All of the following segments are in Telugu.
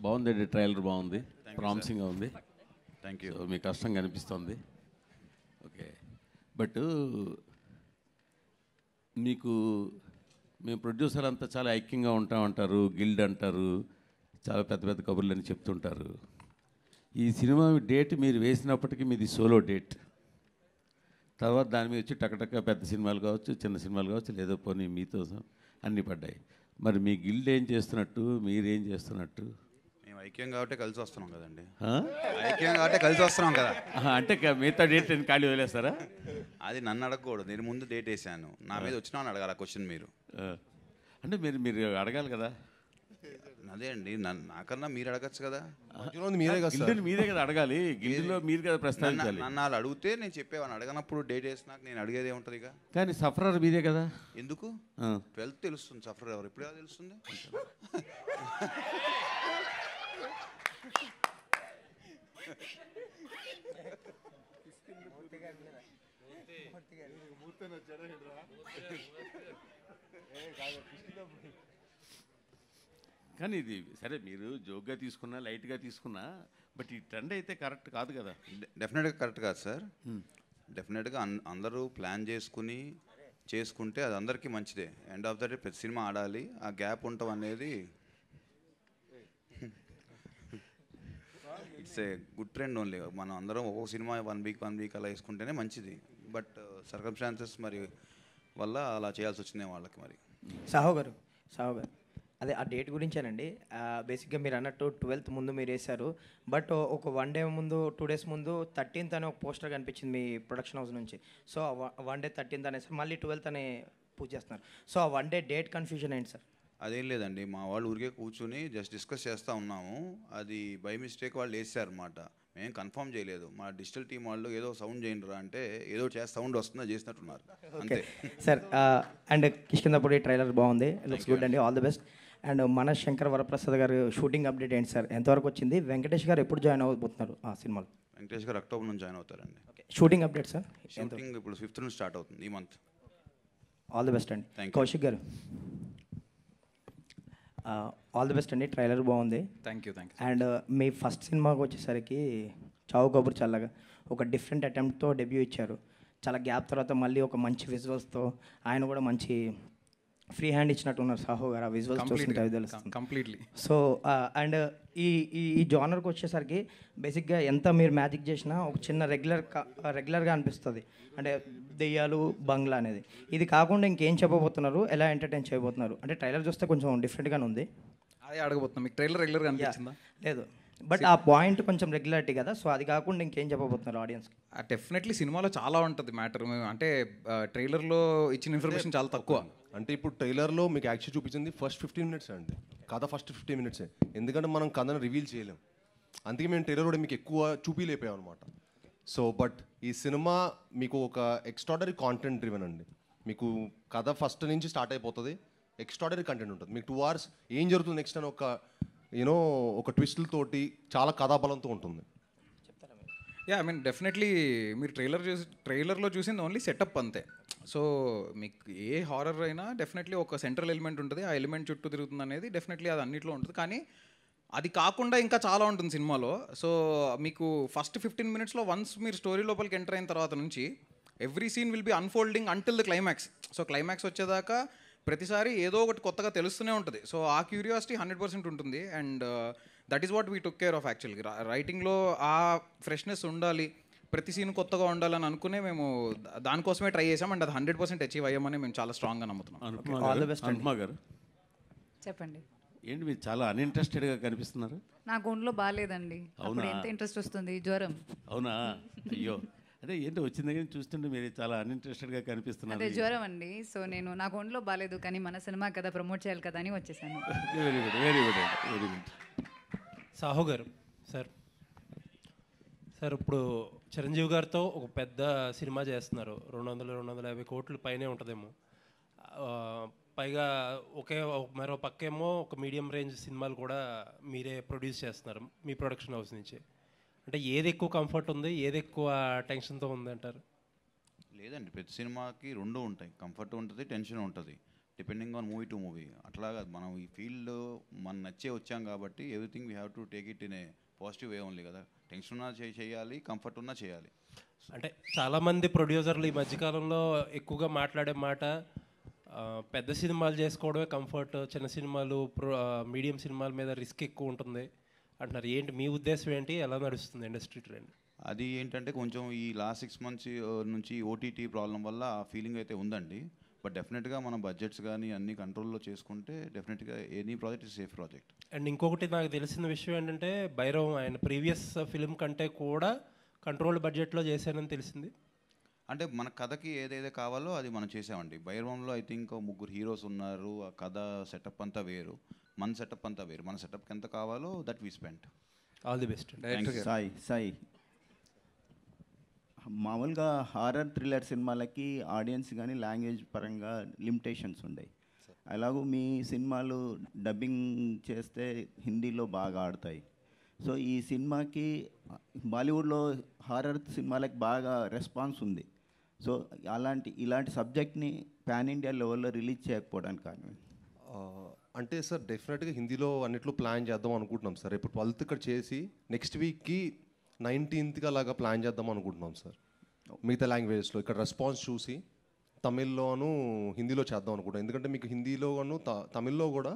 బాగుందండి, ట్రైలర్ బాగుంది, ప్రామిసింగ్గా ఉంది. Thank you. మీ కష్టం కనిపిస్తుంది. ఓకే, బట్ మీకు మేము ప్రొడ్యూసర్ అంతా చాలా ఐక్యంగా ఉంటామంటారు, గిల్డ్ అంటారు, చాలా పెద్ద పెద్ద కబుర్లు అని చెప్తుంటారు. ఈ సినిమా డేట్ మీరు వేసినప్పటికీ మీది సోలో డేట్. తర్వాత దాని మీద వచ్చి టకటక పెద్ద సినిమాలు కావచ్చు, చిన్న సినిమాలు కావచ్చు, లేదో పోనీ మీతో అన్నీ పడ్డాయి. మరి మీ గిల్డ్ ఏం చేస్తున్నట్టు, మీరేం చేస్తున్నట్టు? మేము ఐక్యం కాబట్టి కలిసి వస్తున్నాం కదండి. ఐక్యం కాబట్టి కలిసి వస్తున్నాం కదా. అంటే మిగతా డేట్ ఖాళీ వదిలేస్తారా? అది నన్ను అడగకూడదు, నేను ముందు డేట్ వేసాను, నా మీద వచ్చినా అని అడగాలి ఆ క్వశ్చన్ మీరు. అంటే మీరు అడగాలి కదా. అదే అండి, నాకన్నా మీరు అడగచ్చు కదా. మీరే కదా అడగాలి, గిల్డ్లో మీరు కదా ప్రస్తావించాలి. నన్ను వాళ్ళు అడిగితే నేను చెప్పేవాడిని, అడగనప్పుడు డేట్ వేసినాక నేను అడిగేది ఏముంటుంది ఇక. కానీ సఫరర్ మీదే కదా. ఎందుకు? 12th తెలుస్తుంది సఫరర్ ఎవరు, ఎప్పుడు తెలుస్తుంది? కానీ ఇది సరే, మీరు జోక్గా తీసుకున్నా, లైట్గా తీసుకున్నా, బట్ ఈ ట్రెండ్ అయితే కరెక్ట్ కాదు కదా. డెఫినెట్గా కరెక్ట్ కాదు సార్. డెఫినెట్గా అందరూ ప్లాన్ చేసుకుంటే అది అందరికీ మంచిదే. ఎండ్ ఆఫ్ ద డే ప్రతి సినిమా ఆడాలి, ఆ గ్యాప్ ఉండటం అనేది it's a good trend only. మనం అందరం ఒక్కొక్క సినిమా వన్ వీక్ అలా వేసుకుంటేనే మంచిది. బట్ సర్కమ్స్టాన్సెస్ మరి వల్ల అలా చేయాల్సి వచ్చింది వాళ్ళకి. మరి సాహో గారు అదే ఆ డేట్ గురించేనండి. బేసిక్గా మీరు అన్నట్టు 12th ముందు మీరు వేశారు, బట్ ఒక 1 day ముందు 2 days ముందు 13th అనే ఒక పోస్టర్ కనిపించింది మీ ప్రొడక్షన్ హౌస్ నుంచి. సో 1 day 13th అనేసి మళ్ళీ 12th అనే పూజ చేస్తున్నారు. సో ఆ 1 day డేట్ కన్ఫ్యూజన్ ఏంటి సార్? అదేం లేదండి, మా వాళ్ళు ఊరికే కూర్చుని జస్ట్ డిస్కస్ చేస్తూ ఉన్నాము. అది బై మిస్టేక్ వాళ్ళు వేసారనమాట, మేము కన్ఫర్మ్ చేయలేదు. మా డిజిటల్ టీం వాళ్ళు ఏదో సౌండ్ చేయండి రా అంటే ఏదో సౌండ్ వస్తుందో చేసినట్టున్నారు అంతే సార్. అండ్ కిష్కిందపూడి ట్రైలర్ బాగుంది, లుక్స్ గుడ్ అండి, ఆల్ ది బెస్ట్. అండ్ మన శంకర్ వరప్రసాద్ గారు షూటింగ్ అప్డేట్ ఏంటి సార్, ఎంతవరకు వచ్చింది? వెంకటేష్ గారు ఎప్పుడు జాయిన్ అవ్వబోతున్నారు ఆ సినిమాలో? వెంకటేష్ గారు అక్టోబర్ నుంచి జాయిన్ అవుతారండి. Shooting update sir? షూటింగ్ ఇప్పుడు 5th నుంచి స్టార్ట్ అవుతుంది ఈ మంత్. ఆల్ ది బెస్ట్ అండి. కౌశిక్ గారు ఆల్ ది బెస్ట్ అండి, ట్రైలర్ బాగుంది. Thank you. And me first సినిమాకి వచ్చేసరికి చావు కబుర్ చల్లగా ఒక డిఫరెంట్ అటెంప్ట్తో డెబ్యూ ఇచ్చారు. చాలా గ్యాప్ తర్వాత మళ్ళీ ఒక మంచి విజువల్స్తో ఆయన కూడా మంచి ఫ్రీ హ్యాండ్ ఇచ్చినట్టు ఉన్నారు సాహో గారు. ఆ విజువల్స్ చూస్తుంటే అవి తెలుస్తుంది కంప్లీట్లీ. సో అండ్ ఈ జానర్కి వచ్చేసరికి బేసిక్గా ఎంత మీరు మ్యాజిక్ చేసినా ఒక చిన్న రెగ్యులర్గా అనిపిస్తుంది. అంటే దెయ్యాలు, బంగ్లా అనేది. ఇది కాకుండా ఇంకేం చెప్పబోతున్నారు, ఎలా ఎంటర్టైన్ చేయబోతున్నారు? అంటే ట్రైలర్ చూస్తే కొంచెం డిఫరెంట్గానే ఉంది. అదే అడగబోతున్నాం, మీకు ట్రైలర్ రెగ్యులర్గా అనిపించిందా? లేదు, బట్ ఆ పాయింట్ కొంచెం రెగ్యులారిటీ కదా. సో అది కాకుండా ఇంకేం చెప్పబోతున్నారు ఆడియన్స్కి? డెఫినెట్లీ సినిమాలో చాలా ఉంటుంది మ్యాటర్. అంటే ట్రైలర్లో ఇచ్చిన ఇన్ఫర్మేషన్ చాలా తక్కువ. అంటే ఇప్పుడు ట్రైలర్లో మీకు యాక్చువల్ చూపించింది ఫస్ట్ 15 minutes అండి, కథ ఫస్ట్ 15 minutes. ఎందుకంటే మనం కథను రివీల్ చేయలేం, అందుకే మేము ట్రైలర్ కూడా మీకు ఎక్కువ చూపిలేపాం అనమాట. సో బట్ ఈ సినిమా మీకు ఒక ఎక్స్ట్రాడనరీ కాంటెంట్ డ్రివెన్ అండి. మీకు కథ ఫస్ట్ నుంచి స్టార్ట్ అయిపోతుంది, ఎక్స్ట్రాడనరీ కంటెంట్ ఉంటుంది. మీకు 2 hours ఏం జరుగుతుంది నెక్స్ట్ అని ఒక ట్విస్టులతోటి చాలా కథాబలంతో ఉంటుంది. ఐ మీన్ డెఫినెట్లీ మీరు ట్రైలర్లో చూసింది ఓన్లీ సెటప్ అంతే. సో మీకు ఏ హారర్ అయినా డెఫినెట్లీ ఒక సెంట్రల్ ఎలిమెంట్ ఉంటుంది, ఆ ఎలిమెంట్ చుట్టూ తిరుగుతుంది అనేది డెఫినెట్లీ అది అన్నింటిలో ఉంటుంది. కానీ అది కాకుండా ఇంకా చాలా ఉంటుంది సినిమాలో. సో మీకు ఫస్ట్ 15 minutesలో వన్స్ మీరు స్టోరీ లోపలికి ఎంటర్ అయిన తర్వాత నుంచి every scene will be unfolding until the climax. So climax వచ్చేదాకా ప్రతిసారి ఏదో ఒకటి కొత్తగా తెలుస్తూనే ఉంటుంది. సో ఆ క్యూరియాసిటీ 100% ఉంటుంది. And that is what we took care of యాక్చువల్గా. రైటింగ్లో ఆ ఫ్రెష్నెస్ ఉండాలి, ప్రతి సీన్ కొత్తగా ఉండాలని అనుకునే మేము దానికోసమే ట్రై చేసాం. అండ్ అది 100% అచీవ్ అయ్యామని మేము చాలా స్ట్రాంగ్గా నమ్ముతున్నాం. అనుపమ గారు చెప్పండి. ఏంటి మీరు చాలా అన్ఇంట్రెస్టెడ్గా కనిపిస్తున్నారు? నాకు ఒంట్లో బాగాలేదండి. అప్పుడు ఎంత ఇంట్రెస్ట్ వస్తుంది, జ్వరం. అవునా? అయ్యో, అదే ఏంటో వచ్చిన దగ్గర చూస్తుంటే మీరు చాలా అన్ఇంట్రెస్టెడ్గా కనిపిస్తున్నారు. అదే జ్వరం అండి. సో నాకు ఒంట్లో బాగాలేదు, కానీ మన సినిమా కదా ప్రమోట్ చేయాలి కదా అని వచ్చేసాను. Very good, very good, very good. Saaho గారు సార్ ఇప్పుడు చిరంజీవి గారితో ఒక పెద్ద సినిమా చేస్తున్నారు, 200-250 కోట్లు పైనే ఉంటుందేమో. పైగా మరో పక్కేమో ఒక మీడియం రేంజ్ సినిమాలు కూడా మీరే ప్రొడ్యూస్ చేస్తున్నారు మీ ప్రొడక్షన్ హౌస్ నుంచి. అంటే ఏది ఎక్కువ కంఫర్ట్ ఉంది, ఏది ఎక్కువ టెన్షన్తో ఉంది అంటారు? లేదండి, ప్రతి సినిమాకి 2 ఉంటాయి. కంఫర్ట్ ఉంటుంది, టెన్షన్ ఉంటుంది. Depending on movie to movie. అట్లాగా మనం ఈ ఫీల్డ్ మనం నచ్చే వచ్చాం కాబట్టి everything we have to take it in a positive way only కదా. టెన్షన్ ఉన్నా చేయాలి, కంఫర్ట్ ఉన్నా చేయాలి. అంటే చాలామంది ప్రొడ్యూసర్లు ఈ మధ్యకాలంలో ఎక్కువగా మాట్లాడే మాట పెద్ద సినిమాలు చేసుకోవడమే కంఫర్ట్, చిన్న సినిమాలు మీడియం సినిమాల మీద రిస్క్ ఎక్కువ ఉంటుంది అంటున్నారు. ఏంటి మీ ఉద్దేశం ఏంటి, ఎలా నడుస్తుంది ఇండస్ట్రీ ట్రెండ్? అది ఏంటంటే కొంచెం ఈ లాస్ట్ 6 months నుంచి ఓటీటీ ప్రాబ్లం వల్ల ఆ ఫీలింగ్ అయితే ఉందండి. బట్ డెఫినెట్గా మనం బడ్జెట్స్ కానీ అన్ని కంట్రోల్లో చేసుకుంటే డెఫినెట్గా any project is safe project. And ఇంకొకటి నాకు తెలిసిన విషయం ఏంటంటే భైరవ్ ఆయన ప్రీవియస్ ఫిలిం కంటే కూడా కంట్రోల్డ్ బడ్జెట్లో చేశానని తెలిసింది. అంటే మన కథకి ఏదైతే కావాలో అది మనం చేసామండి. భైరవంలో ఐ థింక్ 3 హీరోస్ ఉన్నారు, ఆ కథ సెటప్ అంతా వేరు, మన సెటప్ అంతా వేరు. మన సెటప్కి ఎంత కావాలో that we spend. All the best. Sai మామూలుగా హారర్ థ్రిల్లర్ సినిమాలకి ఆడియన్స్ కానీ లాంగ్వేజ్ పరంగా లిమిటేషన్స్ ఉన్నాయి. అలాగూ మీ సినిమాలు డబ్బింగ్ చేస్తే హిందీలో బాగా ఆడతాయి. సో ఈ సినిమాకి బాలీవుడ్లో హారర్ సినిమాలకి బాగా రెస్పాన్స్ ఉంది. సో ఇలాంటి సబ్జెక్ట్ని పాన్ ఇండియా లెవెల్లో రిలీజ్ చేయకపోవడానికి కారణం? అంటే సార్ డెఫినెట్గా హిందీలో అన్నిట్లో ప్లాన్ చేద్దాం అనుకుంటున్నాం సార్. ఇప్పుడు 12th ఇక్కడ చేసి నెక్స్ట్ వీక్కి 19th అలాగా ప్లాన్ చేద్దాం అనుకుంటున్నాం సార్. మిగతా లాంగ్వేజెస్లో ఇక్కడ రెస్పాన్స్ చూసి తమిళ్లోను హిందీలో చేద్దాం అనుకుంటాం. ఎందుకంటే మీకు హిందీలోను తమిళ్లో కూడా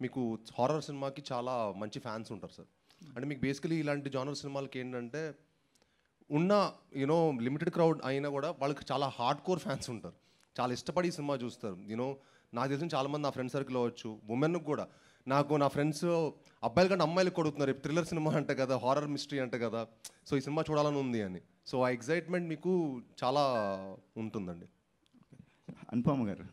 మీకు హారర్ సినిమాకి చాలా మంచి ఫ్యాన్స్ ఉంటారు సార్. అంటే మీకు బేసికలీ ఇలాంటి జానర్ సినిమాలకి ఏంటంటే ఉన్న లిమిటెడ్ క్రౌడ్ అయినా కూడా వాళ్ళకి చాలా హార్డ్ కోర్ ఫ్యాన్స్ ఉంటారు, చాలా ఇష్టపడి ఈ సినిమా చూస్తారు. నాకు తెలిసిన చాలామంది నా ఫ్రెండ్ సర్కిల్ అవ్వచ్చు, ఉమెన్కి కూడా. నా ఫ్రెండ్స్ అబ్బాయిల కంటే అమ్మాయిలకు కొడుతున్నారు, థ్రిల్లర్ సినిమా అంటే కదా, హారర్ మిస్టరీ అంటే కదా, సో ఈ సినిమా చూడాలని ఉంది అని. సో ఆ ఎగ్జైట్మెంట్ మీకు చాలా ఉంటుందండి. అనుపమ గారు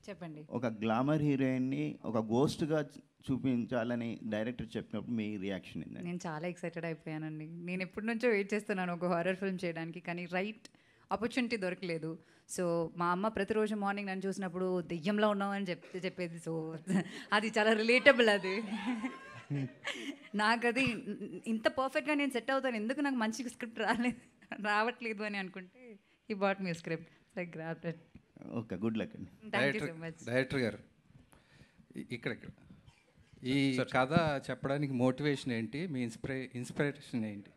చెప్పండి. ఒక గ్లామర్ హీరోయిన్ని ఒక గోస్ట్గా చూపించాలని డైరెక్టర్ చెప్పినప్పుడు మీ రియాక్షన్ ఏంటండి? నేను చాలా ఎక్సైటెడ్ అయిపోయానండి. నేను ఎప్పటి నుంచో వెయిట్ చేస్తున్నాను ఒక హారర్ ఫిల్మ్ చేయడానికి, కానీ రైట్ ఆపర్చునిటీ దొరకలేదు. సో మా అమ్మ ప్రతిరోజు మార్నింగ్ నన్ను చూసినప్పుడు దెయ్యంలో ఉన్నావు అని చెప్పేది. సో అది చాలా రిలేటబుల్. అది నాకు అది ఇంత పర్ఫెక్ట్గా నేను సెట్ అవుతాను, ఎందుకు నాకు మంచి స్క్రిప్ట్ రావట్లేదు అని అనుకుంటే ఈ బాట్ మీ script like grabbed it. Okay, good luck అండి. Thank you so much. Director గారు, ఇక్కడ ఈ కథ చెప్పడానికి మోటివేషన్ ఏంటి, మీ ఇన్స్పిరేషన్ ఏంటి?